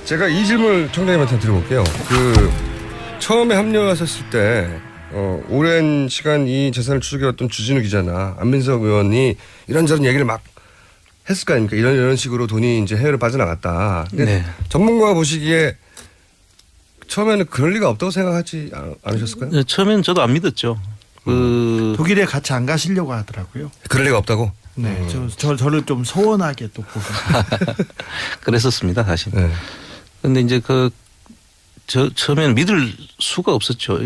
제가 이 질문을 청장님한테 드려볼게요. 처음에 합류하셨을 때, 오랜 시간 이 재산을 추적해왔던 주진우 기자나 안민석 의원이 이런저런 얘기를 막 했을 거 아닙니까? 이런 식으로 돈이 이제 해외로 빠져나갔다. 근데 네. 전문가가 보시기에 처음에는 그럴 리가 없다고 생각하지 않으셨을까요? 네, 처음에는 저도 안 믿었죠. 독일에 같이 안 가시려고 하더라고요. 그럴 리가 없다고? 네. 저를 좀 소원하게 또 보고. 그랬었습니다, 사실. 네. 근데 이제 처음에는 믿을 수가 없었죠.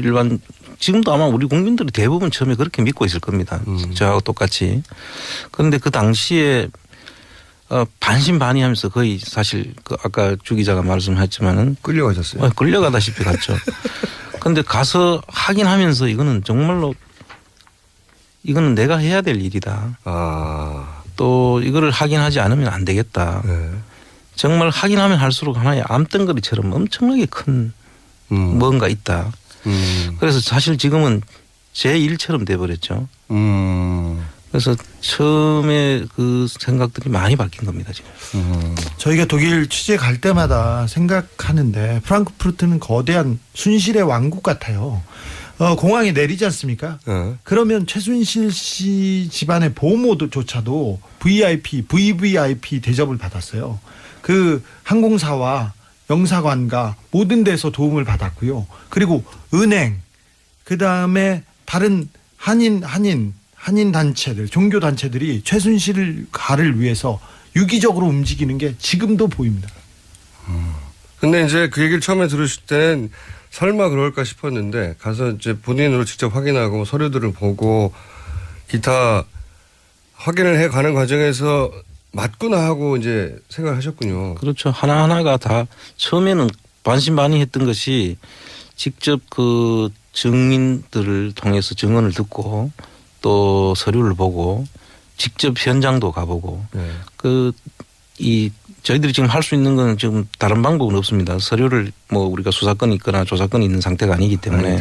지금도 아마 우리 국민들이 대부분 처음에 그렇게 믿고 있을 겁니다. 저하고 똑같이. 그런데 그 당시에 반신반의하면서 거의 사실 아까 주 기자가 말씀하셨지만은 끌려가셨어요? 끌려가다시피 갔죠. 그런데 가서 확인하면서 이거는 정말로 이거는 내가 해야 될 일이다. 또 이거를 확인하지 않으면 안 되겠다. 네. 정말 확인하면 할수록 하나의 암덩어리처럼 엄청나게 큰 뭔가 있다. 그래서 사실 지금은 제 일처럼 돼버렸죠. 그래서 처음에 그 생각들이 많이 바뀐 겁니다, 지금. 저희가 독일 취재 갈 때마다 생각하는데 프랑크푸르트는 거대한 순실의 왕국 같아요. 공항에 내리지 않습니까? 그러면 최순실 씨 집안의 보모조차도 VVIP 대접을 받았어요. 그 항공사와 영사관과 모든 데서 도움을 받았고요. 그리고 은행, 그다음에 다른 한인 단체들, 종교 단체들이 최순실 가를 위해서 유기적으로 움직이는 게 지금도 보입니다. 근데 이제 그 얘기를 처음에 들으실 땐 설마 그럴까 싶었는데 가서 이제 본인으로 직접 확인하고 서류들을 보고 기타 확인을 해 가는 과정에서 맞구나 하고 이제 생각하셨군요. 그렇죠. 하나하나가 다 처음에는 반신반의했던 것이 직접 그 증인들을 통해서 증언을 듣고 또 서류를 보고 직접 현장도 가보고 네. 저희들이 지금 할 수 있는 건 지금 다른 방법은 없습니다. 서류를 우리가 수사권이 있거나 조사권이 있는 상태가 아니기 때문에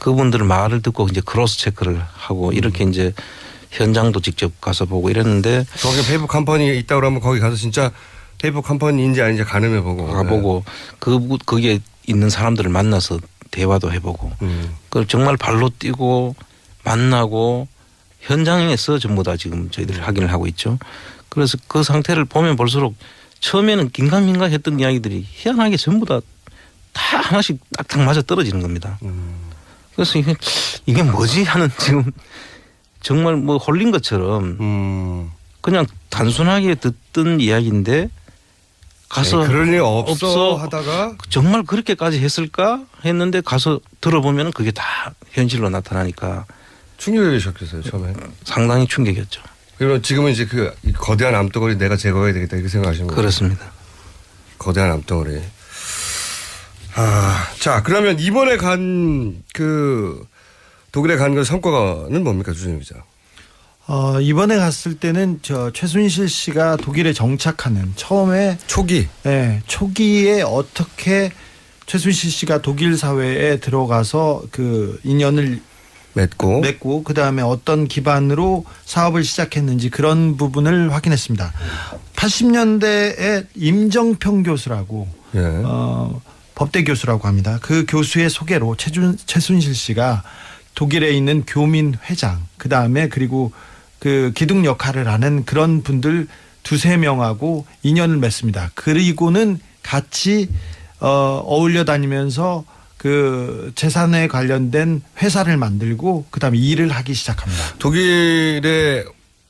그분들 말을 듣고 이제 크로스 체크를 하고 이렇게 이제 현장도 직접 가서 보고 이랬는데 거기 페이퍼 컴퍼니 있다고 그러면 거기 가서 진짜 페이퍼 컴퍼니인지 아닌지 가늠해 보고 가보고 거기에 있는 사람들을 만나서 대화도 해보고 그걸 정말 발로 뛰고 만나고 현장에서 전부 다 지금 저희들이 확인을 하고 있죠. 그래서 그 상태를 보면 볼수록 처음에는 긴가민가 했던 이야기들이 희한하게 전부 다 하나씩 딱딱 맞아 떨어지는 겁니다. 그래서 이게 뭐지 하는 지금 정말 홀린 것처럼 그냥 단순하게 듣던 이야기인데 가서 그럴 일 없어 하다가 정말 그렇게까지 했을까 했는데 가서 들어보면 그게 다 현실로 나타나니까 충격이셨겠어요 처음에. 상당히 충격이었죠. 그리고 지금은 이제 이 거대한 암덩어리 내가 제거해야 되겠다 이렇게 생각하시는 거예요? 그렇습니다. 거대한 암덩어리. 자 그러면 이번에 독일에 간 그 성과는 뭡니까 주진우 기자? 이번에 갔을 때는 최순실 씨가 독일에 정착하는 처음에 초기에 어떻게 최순실 씨가 독일 사회에 들어가서 그 인연을 맺고 그다음에 어떤 기반으로 사업을 시작했는지 그런 부분을 확인했습니다. 80년대에 임정평 교수라고 법대 교수라고 합니다. 그 교수의 소개로 최순실 씨가 독일에 있는 교민 회장 그다음에 그리고 그 기둥 역할을 하는 그런 분들 2-3명하고 인연을 맺습니다. 그리고는 같이 어울려 다니면서 그 재산에 관련된 회사를 만들고 그다음에 일을 하기 시작합니다. 독일에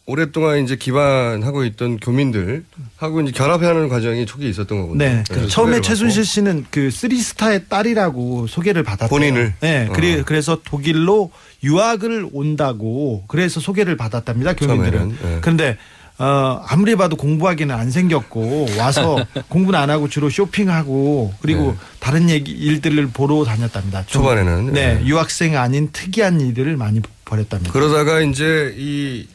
오랫동안 이제 기반하고 있던 교민들하고 이제 결합하는 과정이 초기에 있었던 거군요. 네. 처음에 최순실 씨는 그 3스타의 딸이라고 소개를 받았대요. 본인을. 네. 그래서 독일로 유학을 온다고 그래서 소개를 받았답니다. 교민들은. 네. 그런데 아무리 봐도 공부하기는 안 생겼고 와서 공부는 안 하고 주로 쇼핑하고 그리고 다른 일들을 보러 다녔답니다. 초반에는. 네. 유학생 아닌 특이한 일을 많이 벌였답니다. 그러다가 이제 이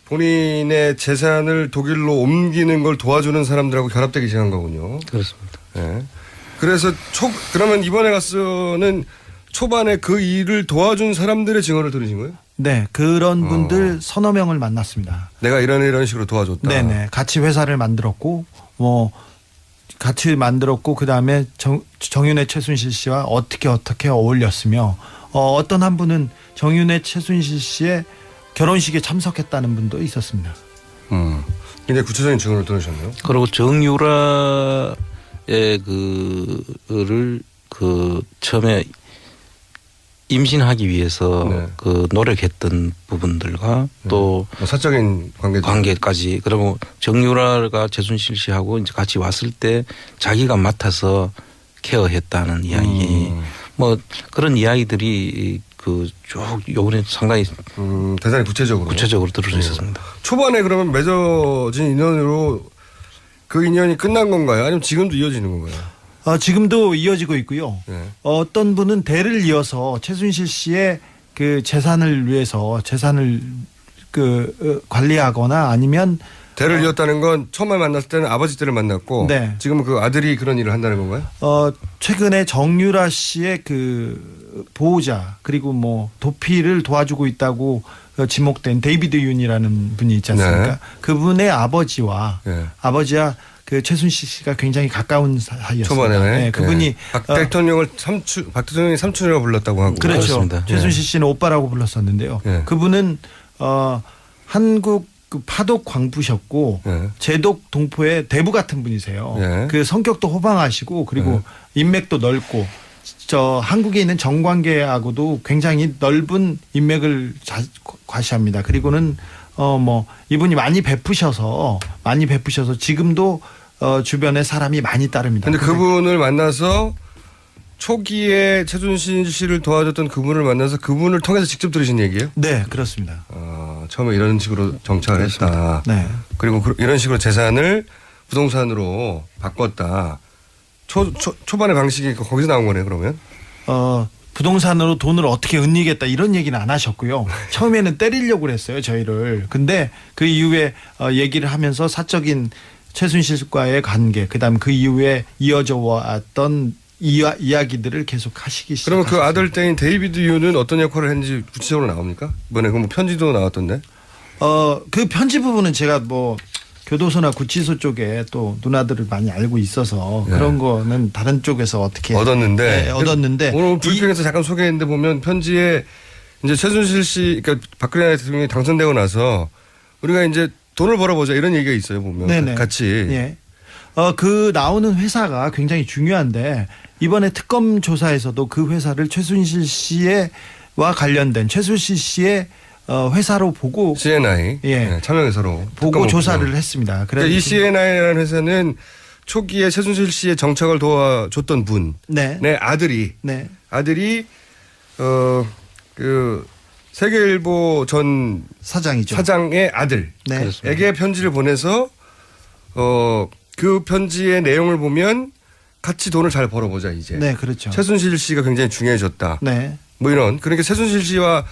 본인의 재산을 독일로 옮기는 걸 도와주는 사람들하고 결합되기 시작한 거군요. 그렇습니다. 네. 그래서 그러면 이번에 가서는 초반에 그 일을 도와준 사람들의 증언을 들으신 거예요? 네. 그런 분들 서너 명을 만났습니다. 내가 이런 식으로 도와줬다. 네네. 같이 회사를 만들었고 같이 만들었고 그다음에 정윤회 최순실 씨와 어떻게 어울렸으며 어떤 한 분은 정윤회 최순실 씨의 결혼식에 참석했다는 분도 있었습니다. 굉장히 구체적인 증언을 들으셨네요. 그리고 정유라의 그를 처음에 임신하기 위해서 네. 노력했던 부분들과 또 사적인 관계까지 그리고 정유라가 최순실 씨하고 이제 같이 왔을 때 자기가 맡아서 케어했다는 이야기 뭐 그런 이야기들이 쭉 요번에 상당히 대단히 구체적으로 들을 수 있었습니다. 초반에 그러면 맺어진 인연으로 그 인연이 끝난 건가요? 아니면 지금도 이어지는 건가요? 지금도 이어지고 있고요. 네. 어떤 분은 대를 이어서 최순실 씨의 그 재산을 위해서 재산을 관리하거나 아니면 대를 이었다는 건 처음에 만났을 때는 아버지 때를 만났고 네. 지금은 그 아들이 그런 일을 한다는 건가요? 최근에 정유라 씨의 그 보호자 그리고 뭐 도피를 도와주고 있다고 지목된 데이비드 윤이라는 분이 있지 않습니까? 네. 그분의 아버지와 네. 아버지와 그 최순실 씨가 굉장히 가까운 사이였습니다. 초반에 네, 그분이 네. 박 대통령이 삼촌이라고 불렀다고 하고 그렇죠. 그렇습니다. 최순실 씨는 오빠라고 불렀었는데요. 네. 그분은 한국 그 파독 광부셨고 네. 제독 동포의 대부 같은 분이세요. 네. 그 성격도 호방하시고 그리고 인맥도 넓고 한국에 있는 정관계하고도 굉장히 넓은 인맥을 과시합니다. 그리고는 이분이 많이 베푸셔서 지금도 주변에 사람이 많이 따릅니다. 근데 그분을 만나서 초기에 최순실 씨를 도와줬던 그분을 만나서 그분을 통해서 직접 들으신 얘기예요? 네, 그렇습니다. 처음에 이런 식으로 정착을 했다. 네. 그리고 이런 식으로 재산을 부동산으로 바꿨다. 초반의 방식이 거기서 나온 거네요, 그러면? 부동산으로 돈을 어떻게 은닉했다 이런 얘기는 안 하셨고요. 처음에는 때리려고 그랬어요, 저희를. 근데 그 이후에 얘기를 하면서 사적인 최순실과의 관계, 그다음 그 이후에 이어져 왔던 이야기들을 계속 하시기 시작하셨습니다. 그러면 그 아들 때인 데이비드 유는 어떤 역할을 했는지 구체적으로 나옵니까? 이번에 그 편지도 나왔던데? 그 편지 부분은 제가 교도소나 구치소 쪽에 또 누나들을 많이 알고 있어서 네. 그런 거는 다른 쪽에서 어떻게 얻었는데 오늘 브리핑에서 잠깐 소개했는데 보면 편지에 이제 최순실 씨, 그러니까 박근혜 대통령이 당선되고 나서 우리가 이제 돈을 벌어보자 이런 얘기가 있어요, 보면. 네네. 같이. 예. 그 나오는 회사가 굉장히 중요한데 이번에 특검 조사에서도 그 회사를 최순실 씨와 관련된 최순실 씨의 회사로 보고 CNI 예. 네, 참여회사로 보고 조사를 했습니다. 그러니까 이 CNI라는 회사는 초기에 최순실 씨의 정착을 도와줬던 분의 네. 아들이 그 세계일보 전 사장이죠. 사장의 아들에게 네. 편지를 보내서 그 편지의 내용을 보면 같이 돈을 잘 벌어보자 이제. 네, 그렇죠. 최순실 씨가 굉장히 중요해졌다. 네. 뭐 이런 그러니까 최순실 씨와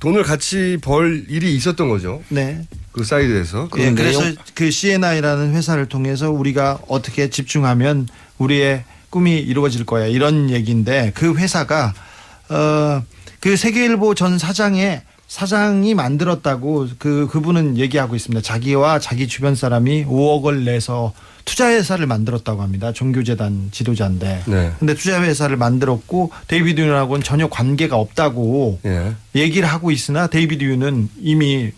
돈을 같이 벌 일이 있었던 거죠. 네. 그 사이드에서. 예, 그래서 그 CNI라는 회사를 통해서 우리가 어떻게 집중하면 우리의 꿈이 이루어질 거야 이런 얘기인데 그 회사가 그 세계일보 전 사장이 만들었다고 그분은 얘기하고 있습니다. 자기와 자기 주변 사람이 5억을 내서 투자회사를 만들었다고 합니다. 종교재단 지도자인데. 네. 근데 투자회사를 만들었고 데이비드 윤하고는 전혀 관계가 없다고 예. 얘기를 하고 있으나 데이비드 윤은 이미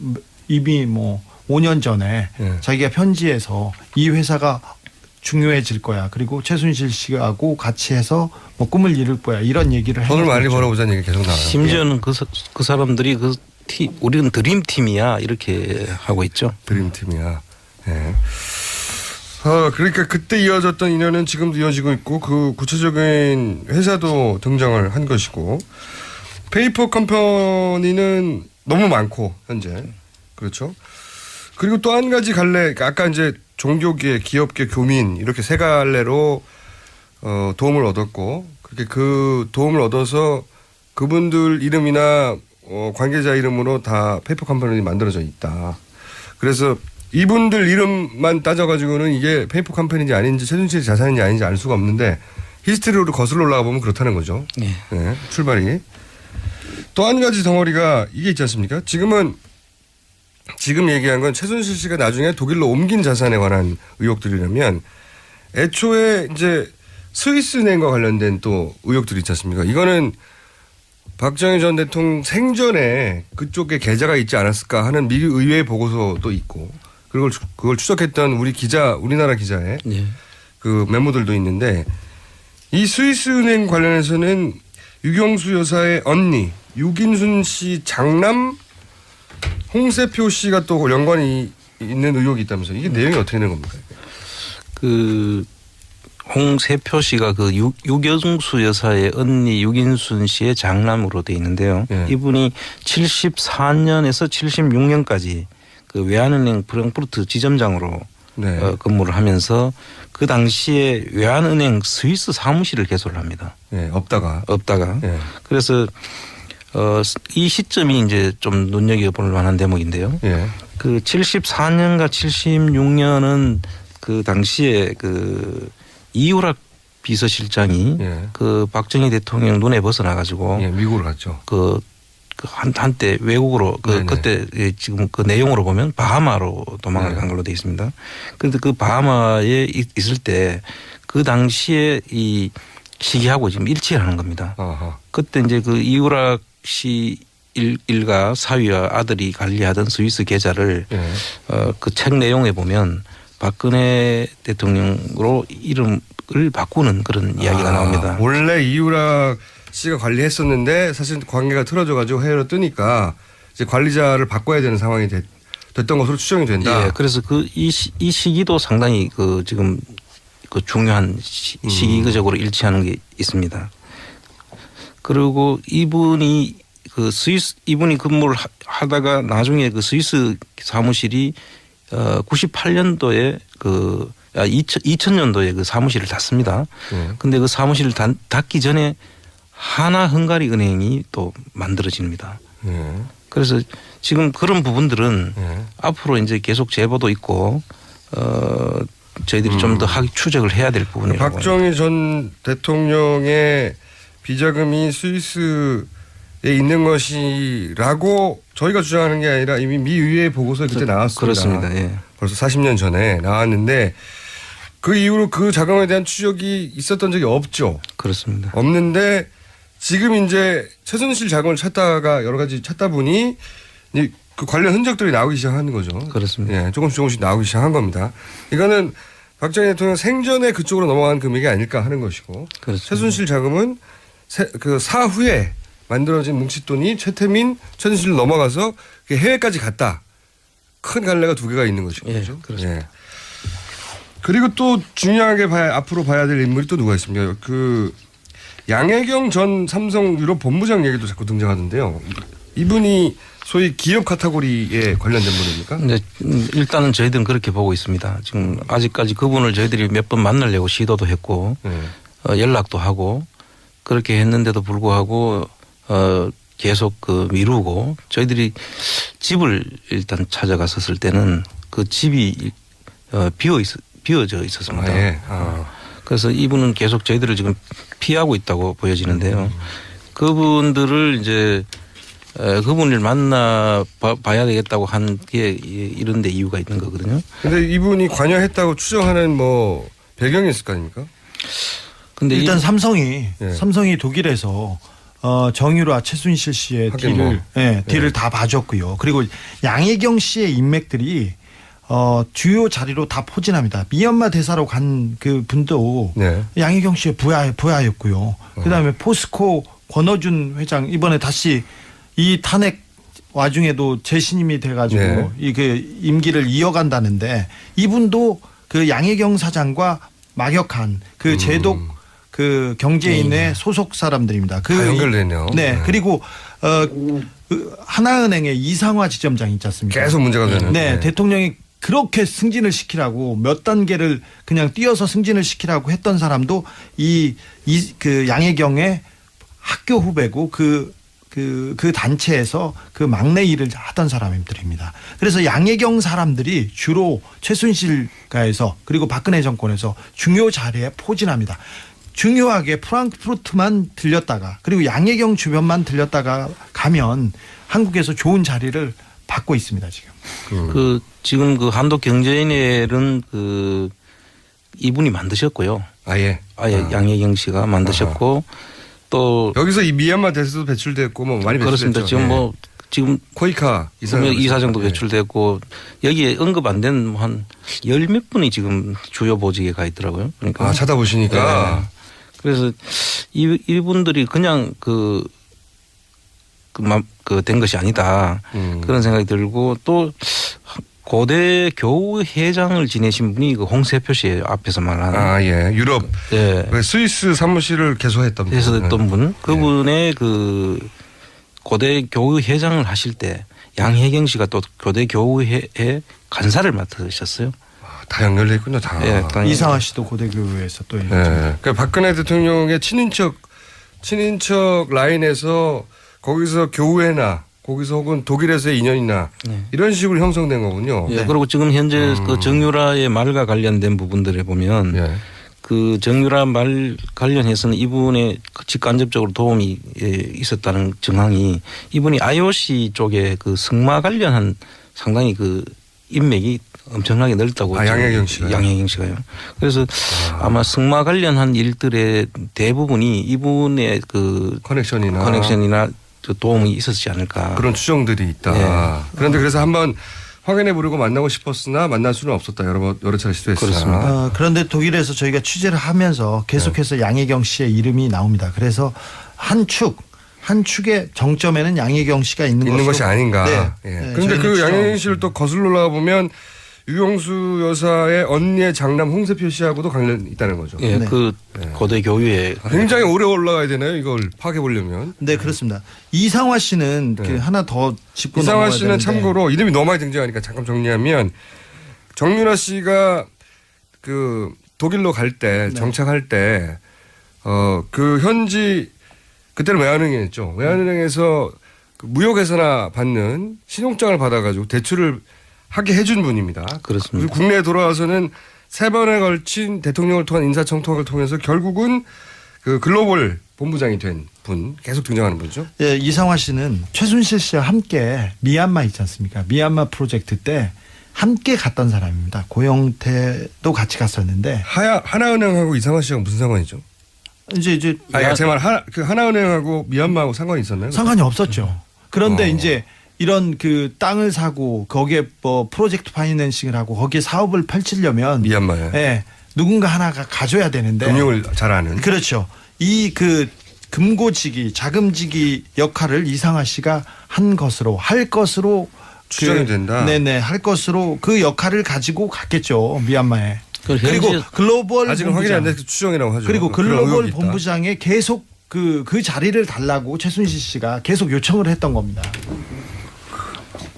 5년 전에 자기가 편지에서 이 회사가 중요해질 거야. 그리고 최순실 씨하고 같이 해서 꿈을 이룰 거야. 이런 얘기를 돈을 많이 했죠. 벌어보자는 얘기 계속 나와요. 심지어는 그 사람들이 우리는 드림팀이야 이렇게 하고 있죠. 드림팀이야. 예. 그러니까 그때 이어졌던 인연은 지금도 이어지고 있고 그 구체적인 회사도 등장을 한 것이고 페이퍼 컴퍼니는 너무 많고 현재 그렇죠. 그리고 또 한 가지 갈래 아까 이제 종교계, 기업계, 교민 이렇게 세 갈래로 도움을 얻었고 그렇게 그 도움을 얻어서 그분들 이름이나 관계자 이름으로 다 페이퍼 컴퍼니가 만들어져 있다. 그래서 이분들 이름만 따져가지고는 이게 페이퍼 컴퍼니인지 아닌지 최순실의 자산인지 아닌지 알 수가 없는데 히스토리로 거슬러 올라가 보면 그렇다는 거죠. 네. 네, 출발이. 또 한 가지 덩어리가 이게 있지 않습니까? 지금 얘기한 건 최순실 씨가 나중에 독일로 옮긴 자산에 관한 의혹들이라면 애초에 이제 스위스은행과 관련된 또 의혹들이 있지 않습니까? 이거는 박정희 전 대통령 생전에 그쪽에 계좌가 있지 않았을까 하는 미 의회 보고서도 있고 그걸 추적했던 우리나라 기자의 예. 그 메모들도 있는데 이 스위스은행 관련해서는 유경수 여사의 언니 유긴순 씨 장남 홍세표 씨가 또 연관이 있는 의혹이 있다면서 이게 내용이 어떻게 되는 겁니까? 그 홍세표 씨가 그 유경수 여사의 언니 유긴순 씨의 장남으로 돼 있는데요. 예. 이분이 74년에서 76년까지 그 외환은행 프랑크푸르트 지점장으로 네. 근무를 하면서 그 당시에 외환은행 스위스 사무실을 개설을 합니다. 예, 없다가. 예. 그래서 이 시점이 이제 좀 눈여겨볼 만한 대목인데요. 예. 그 74년과 76년은 그 당시에 그 이우락 비서실장이 예. 그 박정희 대통령 눈에 벗어나 가지고 예, 미국으로 갔죠. 한때 외국으로 네네. 그때 지금 그 내용으로 보면 바하마로 도망을 간 걸로 되어 있습니다. 그런데 그 바하마에 있을 때 그 당시에 이 시기하고 지금 일치를 하는 겁니다. 아하. 그때 이제 그 이우락 씨 일가 사위와 아들이 관리하던 스위스 계좌를 예. 그 책 내용에 보면 박근혜 대통령으로 이름을 바꾸는 그런 이야기가 나옵니다. 원래 이우락 씨가 관리했었는데 사실 관계가 틀어져 가지고 해외로 뜨니까 이제 관리자를 바꿔야 되는 상황이 됐던 것으로 추정이 된다. 예, 그래서 이 시기도 상당히 그 지금 그 중요한 시기적으로 일치하는 게 있습니다. 그리고 이분이 근무를 하다가 나중에 그 스위스 사무실이 98년도에 2000년도에 그 사무실을 닫습니다. 근데 그 사무실을 닫기 전에 하나 헝가리 은행이 또 만들어집니다. 그래서 지금 그런 부분들은 앞으로 이제 계속 제보도 있고 저희들이 좀 더 추적을 해야 될 부분이라고. 박정희 전 대통령의 비자금이 스위스에 있는 것이라고 저희가 주장하는 게 아니라 이미 미 의회 보고서에 그때 나왔습니다. 그렇습니다. 예. 벌써 40년 전에 나왔는데 그 이후로 그 자금에 대한 추적이 있었던 적이 없죠. 그렇습니다. 없는데 지금 이제 최순실 자금을 찾다가 여러 가지 찾다 보니 그 관련 흔적들이 나오기 시작하는 거죠. 그렇습니다. 예, 조금씩 나오기 시작한 겁니다. 이거는 박정희 대통령 생전에 그쪽으로 넘어간 금액이 아닐까 하는 것이고 그렇습니다. 최순실 자금은 그 사후에 만들어진 뭉칫돈이 최순실로 넘어가서 해외까지 갔다. 큰 갈래가 두 개가 있는 것이죠. 예, 그렇죠? 그렇습니다. 예. 그리고 또 중요하게 앞으로 봐야 될 인물이 또 누가 있습니까? 그 양혜경 전 삼성 유럽 본부장 얘기도 자꾸 등장하던데요. 이분이 소위 기업 카테고리에 관련된 분입니까? 네, 일단은 저희들은 그렇게 보고 있습니다. 지금 아직까지 그분을 저희들이 몇 번 만나려고 시도도 했고 연락도 하고 그렇게 했는데도 불구하고 계속 미루고 저희들이 집을 일단 찾아갔었을 때는 그 집이 비어져 있었습니다. 아, 예. 그래서 이분은 계속 저희들을 지금 피하고 있다고 보여지는데요. 그분들을 이제 그분을 만나 봐야 되겠다고 한 게 이런 데 이유가 있는 거거든요. 근데 이분이 관여했다고 추정하는 뭐 배경이 있을 거 아닙니까? 근데 일단 삼성이 독일에서 정유라 최순실 씨의 딜을 다 봐줬고요. 그리고 양혜경 씨의 인맥들이 주요 자리로 다 포진합니다. 미얀마 대사로 간 그 분도 양혜경 씨의 부하였고요. 그다음에 포스코 권어준 회장 이번에 다시 이 탄핵 와중에도 재신임이 돼가지고 그 임기를 이어간다는데 이분도 그 양혜경 사장과 막역한 그 제독 그 경제인의 소속 사람들입니다. 다 연결되네요. 네. 그리고 하나은행의 이상화 지점장 있지 않습니까? 계속 문제가 되는. 네. 대통령이 그렇게 승진을 시키라고 몇 단계를 그냥 뛰어서 승진을 시키라고 했던 사람도 그 양혜경의 학교 후배고 그 단체에서 그 막내 일을 하던 사람들입니다. 그래서 양혜경 사람들이 주로 최순실가에서 그리고 박근혜 정권에서 중요 자리에 포진합니다. 중요하게 프랑크푸르트만 들렸다가 그리고 양혜경 주변만 들렸다가 가면 한국에서 좋은 자리를 받고 있습니다 지금. 지금 그 한독 경제인회는 이분이 만드셨고요. 아예 양혜경 씨가 만드셨고 또 여기서 이 미얀마 대사도 배출됐고 뭐 많이 배출됐죠. 그렇습니다. 지금 뭐 지금 코이카 이사장도 배출됐고 여기에 언급 안 된 한 열 몇 분이 지금 주요 보직에 가 있더라고요. 그러니까 찾아보시니까 그래서 이분들이 그냥 된 것이 아니다 그런 생각이 들고 또 고대 교우회장을 지내신 분이 그 홍세표 씨 앞에서 말하는 예 유럽 예. 스위스 사무실을 개소했던 분. 했던 분 그분의 그 고대 교우회장을 하실 때 양혜경 씨가 또 고대 교우회의 간사를 맡으셨어요. 다 연결돼 있군요. 다. 예, 이상화 씨도 고대교회에서 또. 그러니까 박근혜 대통령의 친인척 라인에서 거기서 교우회나 거기서 혹은 독일에서의 인연이나 이런 식으로 형성된 거군요. 예, 그리고 지금 현재 그 정유라의 말과 관련된 부분들에 보면 그 정유라 말 관련해서는 이분의 직간접적으로 도움이 있었다는 정황이 이분이 IOC 쪽에 그 승마 관련한 상당히 그 인맥이 엄청나게 넓다고. 양혜경 씨가요? 양혜경 씨가요. 그래서 아마 승마 관련한 일들의 대부분이 이분의 그 커넥션이나 도움이 있었지 않을까. 그런 추정들이 있다. 네. 그런데 그래서 한번 확인해 보려고 만나고 싶었으나 만날 수는 없었다. 여러 차례 시도했으나. 그렇습니다. 그런데 독일에서 저희가 취재를 하면서 계속해서 양혜경 씨의 이름이 나옵니다. 그래서 한 축의 정점에는 양혜경 씨가 있는 것이 아닌가. 그런데 그 양혜경 씨를 또 거슬러 올라가 보면 유영수 여사의 언니의 장남 홍세표 씨하고도 관련이 있다는 거죠. 예, 그 고대 교유에 굉장히 오래 올라가야 되나요? 이걸 파악해 보려면. 네, 그렇습니다. 이상화 씨는 그 하나 더 짚고 이상화 씨는 참고로 이름이 너무 많이 등장하니까 잠깐 정리하면 정유라 씨가 그 독일로 갈 때 정착할 때 그 현지 그때는 외환은행이었죠. 외환은행에서 그 무역회사나 받는 신용장을 받아가지고 대출을 하게 해준 분입니다. 그렇습니다. 그리고 국내에 돌아와서는 3번에 걸친 대통령을 통한 인사청탁을 통해서 결국은 그 글로벌 본부장이 된 분, 계속 등장하는 분이죠. 예, 이상화 씨는 최순실 씨와 함께 미얀마 있지 않습니까? 미얀마 프로젝트 때 함께 갔던 사람입니다. 고영태도 같이 갔었는데. 하나은행하고 이상화 씨가 무슨 상관이죠? 제 말 하나은행하고 미얀마하고 상관이 있었나요? 상관이 없었죠. 그런데 이제 이런 그 땅을 사고 거기에 뭐 프로젝트 파이낸싱을 하고 거기에 사업을 펼치려면 미얀마에 누군가 하나가 가져야 되는데 금융을 잘 아는 그렇죠. 이 그 금고지기 자금지기 역할을 이상화 씨가 할 것으로 추정이 된다. 네네 할 것으로 그 역할을 가지고 갔겠죠 미얀마에. 그리고 글로벌 아직은 확인이 안 돼서 추정이라고 하죠. 그리고 글로벌 본부장에 계속 그 자리를 달라고 최순실 씨가 계속 요청을 했던 겁니다.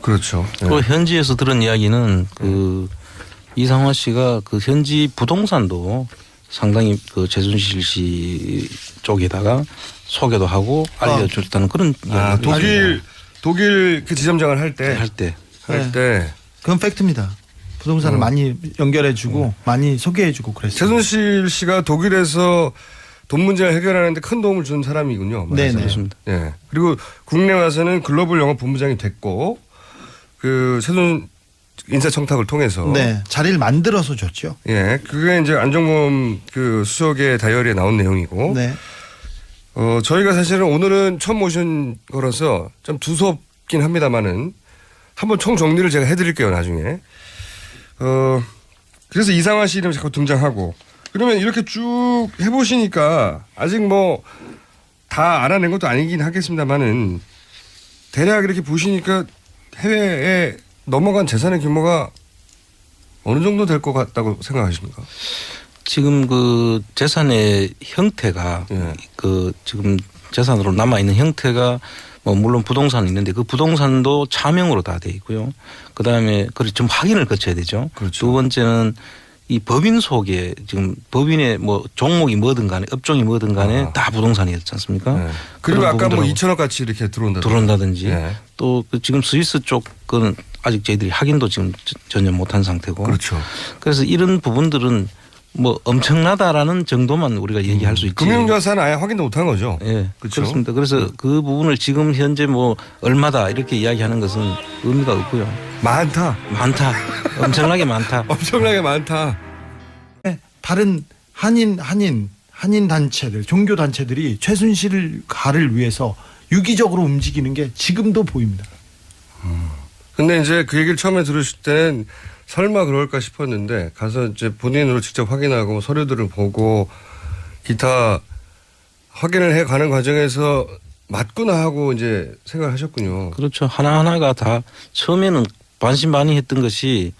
그렇죠. 그리고 현지에서 들은 이야기는 그 이상화 씨가 그 현지 부동산도 상당히 그 최순실 씨 쪽에다가 소개도 하고 알려줬다는 그런 이야기. 독일 그 지점장을 할 때 그건 팩트입니다. 부동산을 많이 연결해주고 많이 소개해주고 그랬어요. 최순실 씨가 독일에서 돈 문제를 해결하는데 큰 도움을 준 사람이군요. 네, 그렇습니다. 예. 그리고 국내 와서는 글로벌 영업 본부장이 됐고 그 최순 인사청탁을 통해서 자리를 만들어서 줬죠. 예, 그게 이제 안종범 그 수석의 다이어리에 나온 내용이고. 저희가 사실은 오늘은 처음 모신 거라서 좀 두섭긴 합니다만은 한번 총 정리를 제가 해드릴게요 나중에. 그래서 이상화 씨 이름이 자꾸 등장하고 그러면 이렇게 쭉 해보시니까 아직 뭐 다 알아낸 것도 아니긴 하겠습니다만은 대략 이렇게 보시니까 해외에 넘어간 재산의 규모가 어느 정도 될 것 같다고 생각하십니까? 지금 그 재산의 형태가 그 지금 재산으로 남아 있는 형태가 뭐 물론 부동산이 있는데 그 부동산도 차명으로 다 돼 있고요. 그다음에 그걸 좀 확인을 거쳐야 되죠. 그렇죠. 두 번째는 이 법인 속에 지금 법인의 뭐 종목이 뭐든 간에 업종이 뭐든 간에 다 부동산이었지 않습니까? 그리고 아까 뭐 2천억 같이 이렇게 들어온다든지 또 그 지금 스위스 쪽은 아직 저희들이 확인도 지금 전혀 못한 상태고. 그렇죠. 그래서 이런 부분들은 뭐 엄청나다라는 정도만 우리가 얘기할 수 있지. 금융자산 아예 확인도 못한 거죠. 예, 그렇죠? 그렇습니다. 그래서 그 부분을 지금 현재 뭐 얼마다 이렇게 이야기하는 것은 의미가 없고요. 많다. 엄청나게 많다. 엄청나게 많다. 다른 한인 단체들, 종교 단체들이 최순실 가를 위해서 유기적으로 움직이는 게 지금도 보입니다. 근데 이제 그 얘기를 처음에 들으실 땐 설마 그럴까 싶었는데 가서 이제 본인으로 직접 확인하고 서류들을 보고 기타 확인을 해 가는 과정에서 맞구나 하고 이제 생각하셨군요. 그렇죠. 하나하나가 다 처음에는 반신반의했던 것이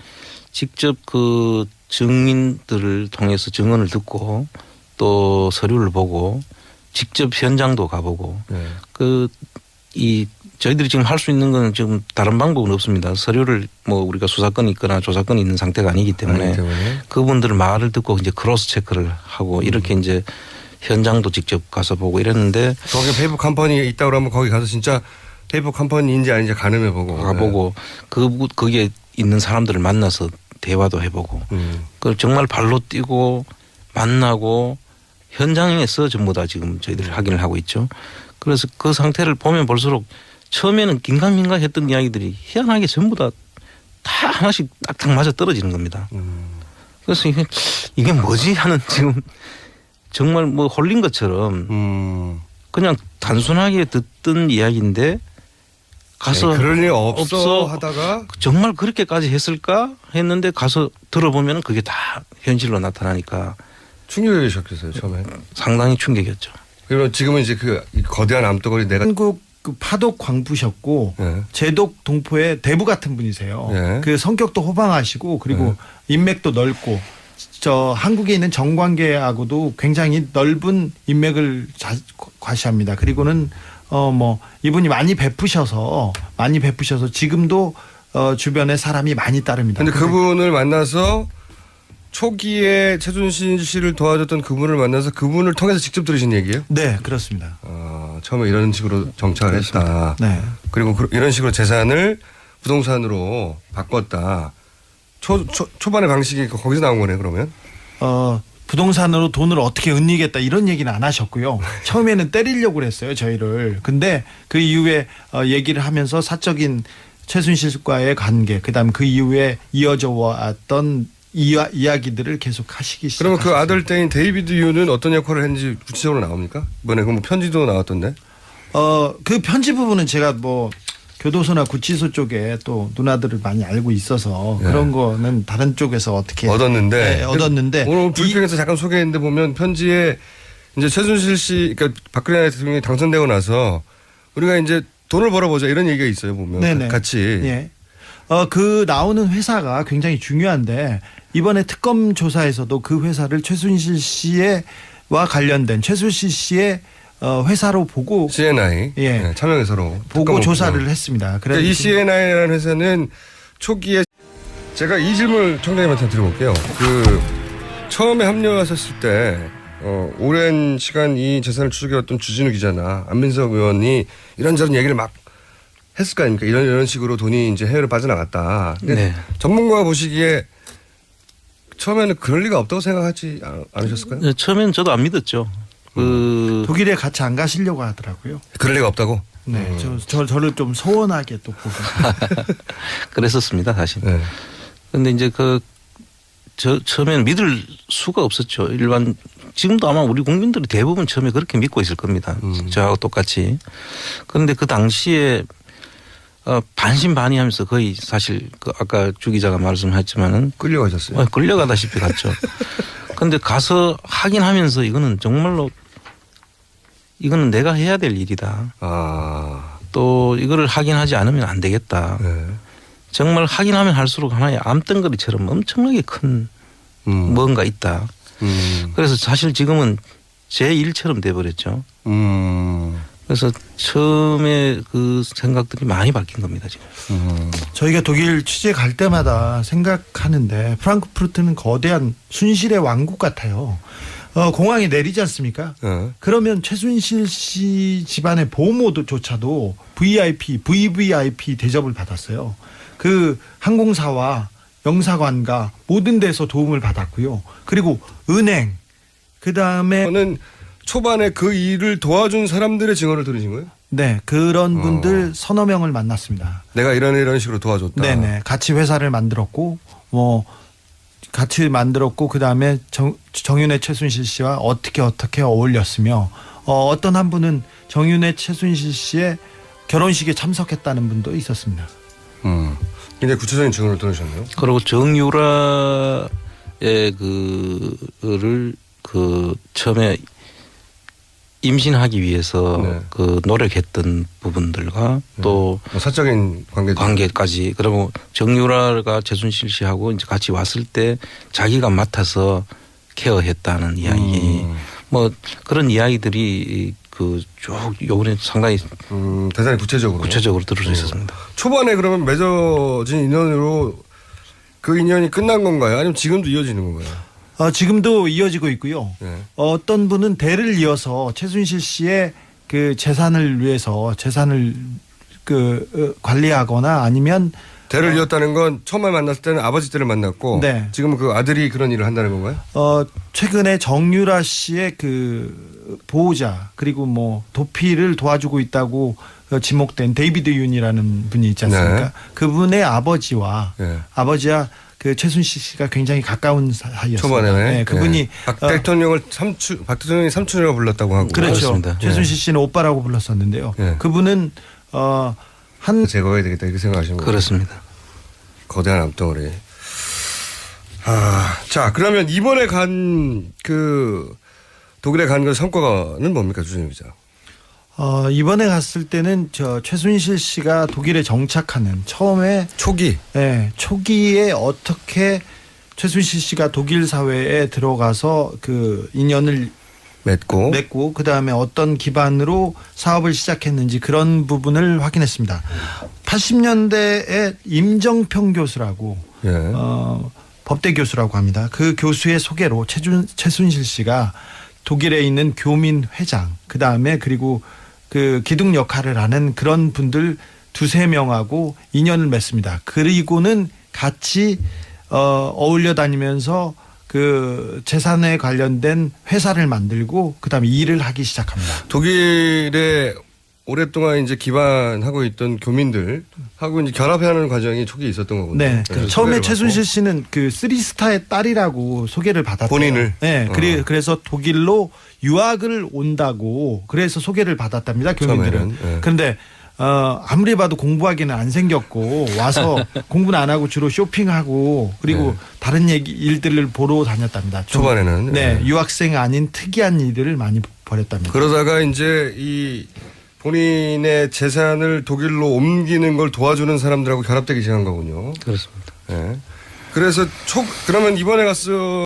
직접 그 증인들을 통해서 증언을 듣고 또 서류를 보고 직접 현장도 가보고 네. 저희들이 지금 할 수 있는 건 지금 다른 방법은 없습니다. 서류를 뭐 우리가 수사권이 있거나 조사권이 있는 상태가 아니기 때문에 그분들 말을 듣고 이제 크로스 체크를 하고 이렇게 이제 현장도 직접 가서 보고 이랬는데 거기 페이퍼 컴퍼니 있다고 그러면 거기 가서 진짜 페이퍼 컴퍼니인지 아닌지 가늠해 보고 가보고 거기에 있는 사람들을 만나서 대화도 해보고 그걸 정말 발로 뛰고 만나고 현장에서 전부 다 지금 저희들이 확인을 하고 있죠. 그래서 그 상태를 보면 볼수록 처음에는 긴가민가 했던 이야기들이 희한하게 전부 다 하나씩 딱딱 맞아 떨어지는 겁니다. 그래서 이게 뭐지 하는 지금 정말 뭐 홀린 것처럼 그냥 단순하게 듣던 이야기인데 가서 네, 그럴 일 없어 하다가 정말 그렇게까지 했을까 했는데 가서 들어보면 그게 다 현실로 나타나니까 충격이셨겠어요 처음에. 상당히 충격이었죠. 그리고 지금은 이제 그 거대한 암덩어리 내가 한국 그 파독 광부셨고 네. 제독 동포의 대부 같은 분이세요. 네. 그 성격도 호방하시고 그리고 인맥도 넓고 저 한국에 있는 정관계하고도 굉장히 넓은 인맥을 과시합니다. 그리고는 뭐 이분이 많이 베푸셔서 지금도 주변에 사람이 많이 따릅니다. 근데 그분을 만나서 초기에 최순실 씨를 도와줬던 그분을 만나서 그분을 통해서 직접 들으신 얘기예요? 네, 그렇습니다. 처음에 이런 식으로 정착을 했다. 네. 그리고 이런 식으로 재산을 부동산으로 바꿨다. 초반의 방식이 거기서 나온 거네 그러면? 부동산으로 돈을 어떻게 은닉했다 이런 얘기는 안 하셨고요. 처음에는 때리려고 그랬어요 저희를. 근데 그 이후에 얘기를 하면서 사적인 최순실과의 관계 그다음 그 이후에 이어져 왔던 이야기들을 계속 하시기 시작하셨습니다. 그러면 그 아들 때인 데이비드 유는 어떤 역할을 했는지 구체적으로 나옵니까? 이번에 그 뭐 편지도 나왔던데? 그 편지 부분은 제가 뭐 교도소나 구치소 쪽에 또 누나들을 많이 알고 있어서 네. 그런 거는 다른 쪽에서 어떻게 얻었는데 오늘 브리핑에서 잠깐 소개했는데 보면 편지에 이제 최순실 씨 그러니까 박근혜 대통령이 당선되고 나서 우리가 이제 돈을 벌어보자 이런 얘기가 있어요 보면 네네. 같이. 예. 그 나오는 회사가 굉장히 중요한데 이번에 특검 조사에서도 그 회사를 최순실 씨와 관련된 최순실 씨의 회사로 보고 CNI 예. 네, 참여회사로 보고 조사를 했습니다. 그러니까 이 CNI라는 회사는 초기에 제가 이 질문을 청장님한테 드려볼게요. 그 처음에 합류하셨을 때 오랜 시간 이 재산을 추적해왔던 주진우 기자나 안민석 의원이 이런저런 얘기를 막 했을 거 아닙니까? 이런 식으로 돈이 이제 해외로 빠져나갔다. 근데 네. 전문가가 보시기에 처음에는 그럴 리가 없다고 생각하지 않으셨을까요? 네, 처음에는 저도 안 믿었죠. 독일에 같이 안 가시려고 하더라고요. 그럴 리가 없다고? 네, 저를 좀 소원하게 또 보고. 그랬었습니다, 사실. 네. 근데 이제 처음에는 믿을 수가 없었죠. 지금도 아마 우리 국민들이 대부분 처음에 그렇게 믿고 있을 겁니다. 저하고 똑같이. 그런데 그 당시에 반신반의하면서 거의 사실 아까 주 기자가 말씀하셨지만은 끌려가셨어요? 끌려가다시피 갔죠. 그런데 가서 확인하면서 이거는 정말로 이거는 내가 해야 될 일이다. 또 이거를 확인하지 않으면 안 되겠다. 네. 정말 확인하면 할수록 하나의 암덩어리처럼 엄청나게 큰 뭔가 있다. 그래서 사실 지금은 제 일처럼 돼버렸죠. 그래서 처음에 그 생각들이 많이 바뀐 겁니다 지금. 저희가 독일 취재 갈 때마다 생각하는데 프랑크푸르트는 거대한 순실의 왕국 같아요. 공항에 내리지 않습니까? 그러면 최순실 씨 집안의 보모조차도 VVIP 대접을 받았어요. 그 항공사와 영사관과 모든 데서 도움을 받았고요. 그리고 은행, 그다음에 저는 초반에 그 일을 도와준 사람들의 증언을 들으신 거예요? 네, 그런 분들 서너 명을 만났습니다. 내가 이런 식으로 도와줬다. 네네, 같이 회사를 만들었고 뭐 같이 만들었고 그다음에 정윤회 최순실 씨와 어떻게 어울렸으며 어떤 한 분은 정윤회 최순실 씨의 결혼식에 참석했다는 분도 있었습니다. 굉장히 구체적인 증언을 들으셨네요. 그리고 정유라의 그를 처음에 임신하기 위해서 네. 노력했던 부분들과 또 뭐 사적인 관계까지 그리고 정유라가 최순실 씨하고 이제 같이 왔을 때 자기가 맡아서 케어했다는 이야기 뭐 그런 이야기들이 쭉 요번에 상당히 대단히 구체적으로 들을 수 있었습니다. 초반에 그러면 맺어진 인연으로 그 인연이 끝난 건가요? 아니면 지금도 이어지는 건가요? 지금도 이어지고 있고요. 네. 어떤 분은 대를 이어서 최순실 씨의 그 재산을 위해서 재산을 관리하거나 아니면 대를 이었다는 건 처음에 만났을 때는 아버지 때를 만났고 네. 지금은 그 아들이 그런 일을 한다는 건가요? 최근에 정유라 씨의 그 보호자 그리고 뭐 도피를 도와주고 있다고 지목된 데이비드 윤이라는 분이 있지 않습니까? 네. 그분의 아버지와 네. 아버지와 그 최순실 씨가 굉장히 가까운 사이였습니다. 초반에 네, 그분이 네. 박 대통령이 삼촌이라고 불렀다고 하고 그렇죠. 그렇습니다. 최순실 씨는 오빠라고 불렀었는데요. 네. 그분은 제거해야 되겠다 이렇게 생각하시는 거예요? 그렇습니다. 거대한 암덩어리. 자 그러면 이번에 독일에 간 그 성과는 뭡니까 주진우 기자? 이번에 갔을 때는 최순실 씨가 독일에 정착하는 처음에 초기에 어떻게 최순실 씨가 독일 사회에 들어가서 그 인연을 맺고 그다음에 어떤 기반으로 사업을 시작했는지 그런 부분을 확인했습니다. 80년대에 임정평 교수라고 법대 교수라고 합니다. 그 교수의 소개로 최순실 씨가 독일에 있는 교민 회장 그다음에 그리고 그 기둥 역할을 하는 그런 분들 2-3명하고 인연을 맺습니다. 그리고는 같이 어울려 다니면서 그 재산에 관련된 회사를 만들고 그다음에 일을 하기 시작합니다. 독일에 오랫동안 이제 기반하고 있던 교민들하고 이제 결합하는 과정이 초기에 있었던 거군요. 네. 처음에 최순실 씨는 그 3스타의 딸이라고 소개를 받았대요. 본인을. 네. 그래서 독일로 유학을 온다고 그래서 소개를 받았답니다. 교민들은. 네. 그런데 아무리 봐도 공부하기는 안 생겼고 와서 공부는 안 하고 주로 쇼핑하고 그리고 다른 일들을 보러 다녔답니다. 초반에는. 네. 유학생 아닌 특이한 일들을 많이 벌였답니다. 그러다가 이제 이 본인의 재산을 독일로 옮기는 걸 도와주는 사람들하고 결합되기 시작한 거군요. 그렇습니다. 네. 그래서 그러면 이번에 갔어